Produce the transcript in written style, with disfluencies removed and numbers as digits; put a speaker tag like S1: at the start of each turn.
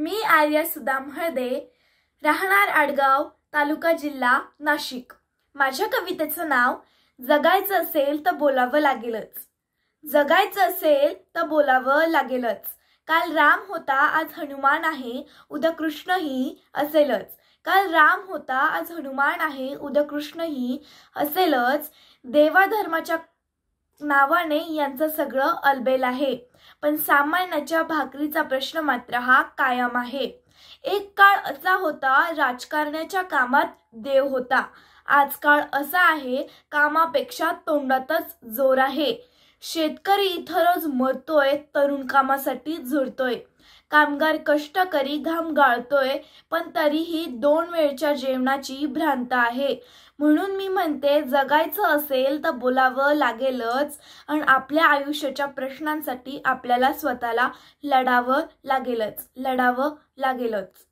S1: मी आर्या सुदाम हळदे, राहणार आडगाव, तालुका जिल्हा नाशिक। माझ्या कवितेचं नाव जगायचं असेल तर बोलावं लागेलच। जगायचं असेल तर बोलावं लागेलच। काल राम होता आज हनुमान आहे, उद्या कृष्णही असेलच। काल राम होता आज हनुमान आहे, उद्या कृष्णही असेलच। देवाधर्माच्या नावाने यांचं सगळं अलबेल आहे, पण सामान्याच्या भाकरीचा प्रश्न मात्र हा कायम आहे। एक काळ असा होता राजकारण्याच्या कामात देव होता, आजकाल असा आहे कामापेक्षा तोंडातच जोर आहे। शेतकरी इथं रोज मरतोय, तरुण कामासाठी झुरतोय। कामगार कष्टकरी घाम गाळतोय, पण तरीही 2 वेळच्या जेवणाची भ्रांत आहे। म्हणून मी म्हणते जगायचं असेल तर बोलावं लागेलच आणि आपल्या आयुष्याच्या प्रश्नांसाठी आपल्याला स्वतःला लढावं लागेलच।